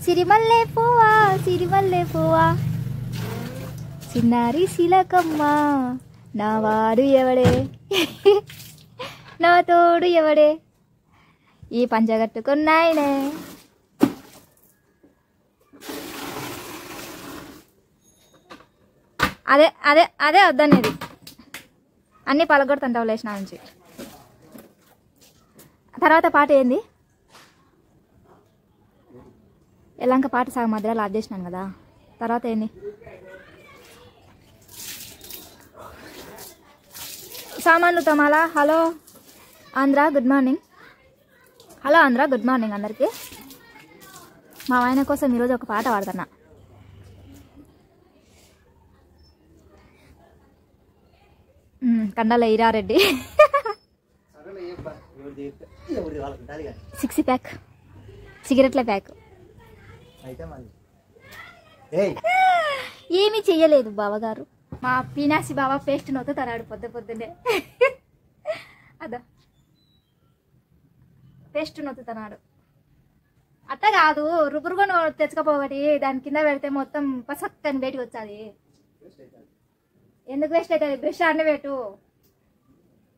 సిరిమల్లె పువ్వా సిరిమల్లె పువ్వా చిన్నారి శిలకమ్మ నా వాడు ఎవడే నా తోడు ఎవడే ఈ పంచగట్టుకున్నాయనే. అదే అదే అదే వద్దనేది అన్నీ పలగొడుతుంటావు లేచిన నుంచి. తర్వాత పాట ఏంది? ఎలాంక పాట సగం మధ్యలో ఆఫ్ చేసినాను కదా. తర్వాత ఏంది? సామాన్లు తోమాలా. Hello Andhra good morning. Hello Andhra good morning అందరికీ. మా ఆయన కోసం ఈరోజు ఒక పాట పాడుతున్నా. కండాల ఇరారెడ్డి 6 ప్యాక్ సిగరెట్ల ప్యాక్. ఏమీ చెయ్యలేదు బావగారు. మా పీనాసి బావ పేస్ట్ నొత్తు తరాడు పొద్దున్నే. అదా పేస్ట్ నొత్తుతున్నాడు. అట్ట కాదు, రుబ్బురుగా తెచ్చుకపోగటి దాని కింద పెడితే మొత్తం పసక్కని బయటికి వచ్చాది. ఎందుకు వేస్ట్ అవుతుంది? బ్రష్ అన్నీ పెట్టు,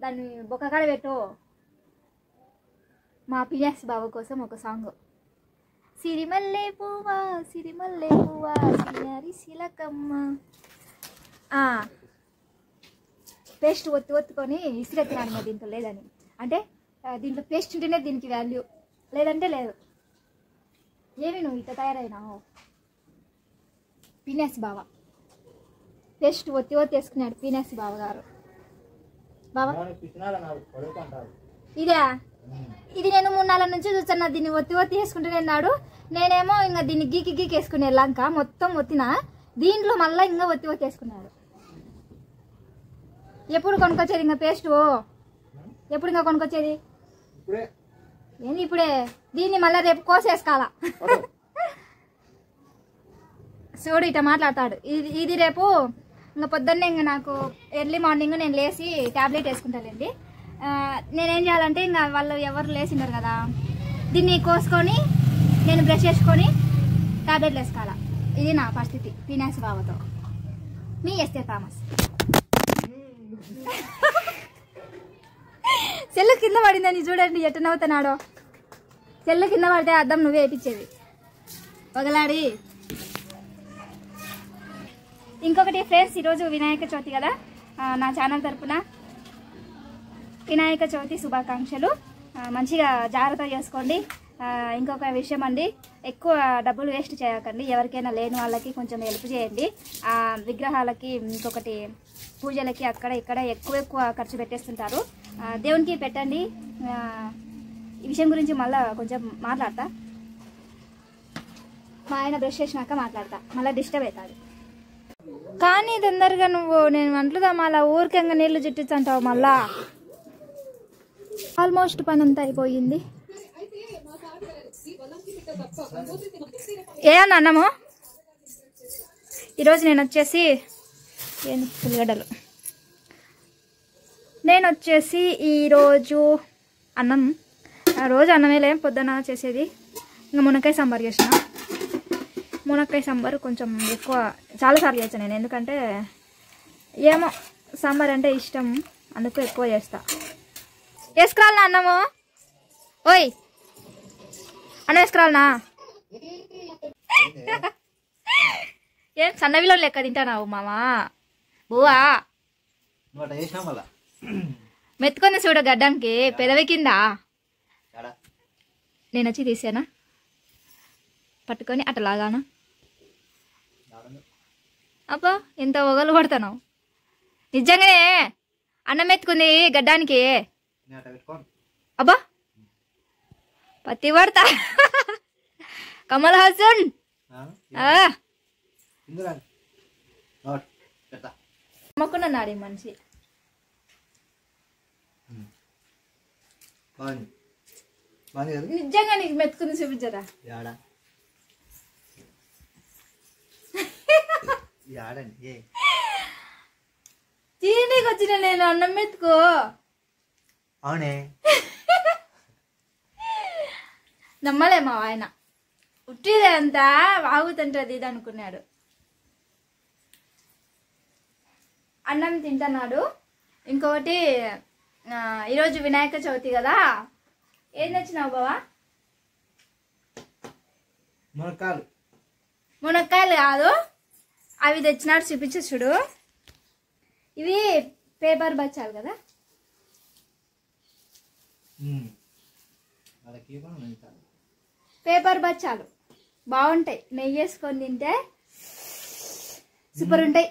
దాన్ని బొక్కకాడ పెట్టు. మా పియాస్ బావ కోసం ఒక సాంగ్. సిరిమల్లె పువ్వా సిరిమల్లె పువ్వా సిరి శిలకమ్మ. పేస్ట్ ఒత్తుకొని ఇసిరెత్తినాను మరి దీంట్లో లేదని. అంటే దీంట్లో పేస్ట్ ఉంటేనే దీనికి వాల్యూ, లేదంటే లేదు. ఏమి నువ్వు ఇట్లా తయారైనావు? పినాసి బావ పేస్ట్ ఒత్తి వేసుకున్నాడు. పీనాసి బావ గారు. బావా ఇదే ఇది నేను 3 నెలల నుంచి చూస్తున్నా. దీన్ని ఒత్తి వేసుకుంటూనే ఉన్నాడు. నేనేమో ఇంకా దీన్ని గీకి వేసుకుని వెళ్ళాక మొత్తం ఒత్తిన దీంట్లో మళ్ళీ ఇంకా ఒత్తి వేసుకున్నాడు. ఎప్పుడు కొనుక్కొచ్చేది ఇంకా పేస్ట్? ఎప్పుడు ఇంకా కొనుక్కొచ్చేది ఏంది? ఇప్పుడే. దీన్ని మళ్ళీ రేపు కోసేసుకోవాలా. చూడు ఇట్లా మాట్లాడతాడు. ఇది రేపు ఇంకా పొద్దున్నే ఇంకా నాకు ఎర్లీ మార్నింగ్ నేను లేచి ట్యాబ్లెట్ వేసుకుంటానండి. నేనేం చేయాలంటే ఇంకా వాళ్ళు ఎవరు లేచినారు కదా, దీన్ని కోసుకొని నేను బ్రష్ చేసుకొని ట్యాబ్లెట్లు వేసుకోవాలా. ఇది నా పరిస్థితి పీనాసి బావతో. మీ ఎస్తే థామస్. చెల్లు కింద పడిందని చూడండి ఎట్ట నవ్వుతున్నాడో. చెల్లు కింద పడితే అద్దం నువ్వే వేయించేది పగలాడి. ఇంకొకటి ఫ్రెండ్స్, ఈరోజు వినాయక చవితి కదా. నా ఛానల్ తరపున వినాయక చవితి శుభాకాంక్షలు. మంచిగా జాగ్రత్త చేసుకోండి. ఇంకొక విషయం అండి, ఎక్కువ డబ్బులు వేస్ట్ చేయకండి. ఎవరికైనా లేని వాళ్ళకి కొంచెం హెల్ప్ చేయండి. విగ్రహాలకి ఇంకొకటి పూజలకి అక్కడ ఇక్కడ ఎక్కువ ఖర్చు పెట్టేస్తుంటారు. దేవునికి పెట్టండి. ఈ విషయం గురించి మళ్ళీ కొంచెం మాట్లాడతా. మా ఆయన బ్రష్ చేసినాక మాట్లాడతా, మళ్ళీ డిస్టర్బ్ అవుతుంది. కానీ తొందరగా నువ్వు నేను అంట్లుదా మళ్ళా ఊరికంగా నీళ్లు చుట్టించంటావు. మళ్ళా ఆల్మోస్ట్ పని అంతా అయిపోయింది. ఏమన్నా అన్నము ఈరోజు నేను వచ్చేసి ఉల్లిగడ్డలు. నేను వచ్చేసి ఈరోజు అన్నం, రోజు అన్నమే లేం పొద్దున చేసేది. ఇంకా మునక్కాయ సాంబార్ చేసిన. మునక్కాయ సాంబారు కొంచెం ఎక్కువ చాలాసార్లు చేస్తాను నేను, ఎందుకంటే ఏమో సాంబార్ అంటే ఇష్టం, అందుకు ఎక్కువ చేస్తా. వేసుకురాలనా అన్నము? ఓయ్ అన్నం వేసుకురాలనా? ఏం సన్నవిలో లెక్క తింటానావు మామా? బువా మెత్తుకొని చూడ గడ్డానికి పెదవి కింద. నేను వచ్చి తీసానా పట్టుకొని అట్టలాగానా? అబ్బా ఎంత ఒగలు పడతావు నిజంగానే. అన్నం ఎత్తుకుంది గడ్డానికి. అబ్బా పత్తి పడతా. కమల్ హాసన్ నమ్మకున్నాడు ఈ మనిషి. నిజంగా నీకు మెత్తుకుని చూపించరా? చీనీకి వచ్చిన నేను అన్నం మెత్తుకో. అవునే నమ్మలే మా ఆయన. ఉట్టిదే అంతా వాగుతుంటది ఇది అనుకున్నాడు. అన్నం తింటున్నాడు. ఇంకొకటి ఈరోజు వినాయక చవితి కదా, ఏం తెచ్చినావు బావా? మునక్కాయలు కాదు, అవి తెచ్చినాడు. చూపించు చూడు, ఇవి పేపర్ బచ్చాలు కదా. పేపర్ బచ్చాలు బాగుంటాయి, నెయ్యి వేసుకొని తింటే సూపర్ ఉంటాయి.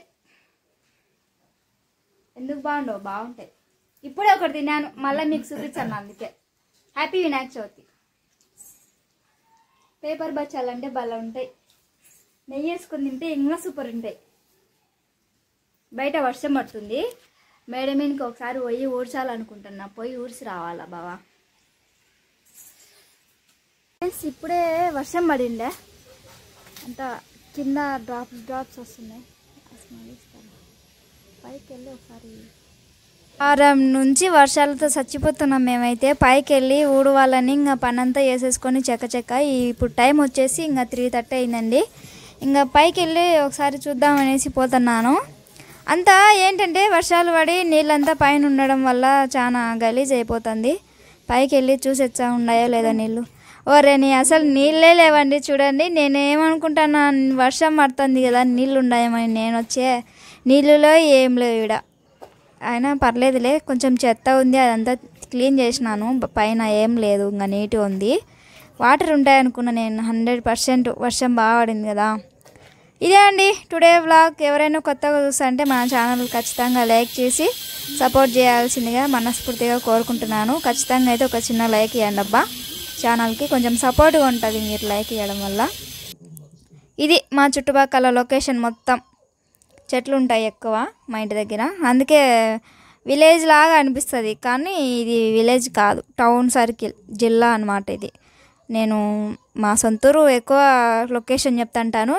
ఎందుకు బాగుండవు? బాగుంటాయి. ఇప్పుడే ఒకటి తిన్నాను, మళ్ళీ మీకు చూపించాను. అందుకే హ్యాపీ వినాయక చవితి. పేపర్ బచ్చాలు అంటే భలే ఉంటాయి, నెయ్యి వేసుకొని తింటే ఇంకా సూపర్ ఉంటాయి. బయట వర్షం పడుతుంది, మేడ మీదకి ఒకసారి పోయి ఊడ్చాలనుకుంటున్నా. పోయి ఊడ్చి రావాలా బావా. ఇప్పుడే వర్షం పడిండే, అంతా కింద డ్రాప్స్ వస్తున్నాయి. పైకి వెళ్ళి ఒకసారి వారం నుంచి వర్షాలతో చచ్చిపోతున్నాం మేమైతే. పైకి వెళ్ళి ఊడవాలని ఇంకా పనంతా వేసేసుకొని చెక్క ఇప్పుడు టైం వచ్చేసి ఇంకా 3:30 అయిందండి. ఇంకా పైకి వెళ్ళి ఒకసారి చూద్దామనేసి పోతున్నాను. అంతా ఏంటంటే వర్షాలు పడి నీళ్ళంతా పైన ఉండడం వల్ల చాలా గలీజ్ అయిపోతుంది. పైకి వెళ్ళి చూసొచ్చా ఉన్నాయో లేదా నీళ్ళు. ఓరేని అసలు నీళ్ళే లేవండి. చూడండి, నేనేమనుకుంటాను, వర్షం పడుతుంది కదా నీళ్ళు ఉన్నాయేమని. నేను వచ్చే నీళ్ళలో ఏం లేవు ఇక్కడ. అయినా పర్లేదులే, కొంచెం చెత్త ఉంది, అదంతా క్లీన్ చేసినాను. పైన ఏం లేదు, ఇంకా నీట్గా ఉంది. వాటర్ ఉంటాయనుకున్నా నేను 100%. వర్షం బాగా పడింది కదా. ఇదే అండి టుడే వ్లాగ్. ఎవరైనా కొత్తగా చూస్తుంటే మన ఛానల్ ఖచ్చితంగా లైక్ చేసి సపోర్ట్ చేయాల్సిందిగా మనస్ఫూర్తిగా కోరుకుంటున్నాను. ఖచ్చితంగా అయితే ఒక చిన్న లైక్ ఇవ్వండి అబ్బా. ఛానల్కి కొంచెం సపోర్ట్గా ఉంటుంది మీరు లైక్ ఇవ్వడం వల్ల. ఇది మా చుట్టుపక్కల లొకేషన్ మొత్తం చెట్లు ఉంటాయి ఎక్కువ మా ఇంటి దగ్గర. అందుకే విలేజ్ లాగా అనిపిస్తుంది, కానీ ఇది విలేజ్ కాదు, టౌన్ సర్కిల్ జిల్లా అన్నమాట ఇది. నేను మా సొంతూరు ఎక్కువ లొకేషన్ చెప్తాంటాను.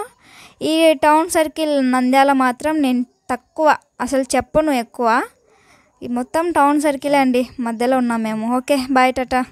ఈ టౌన్ సర్కిల్ నంద్యాల మాత్రం నేను తక్కువ అసలు చెప్పను ఎక్కువ. ఈ మొత్తం టౌన్ సర్కిలే అండి, మధ్యలో ఉన్నాం మేము. Okay, bye, Tata.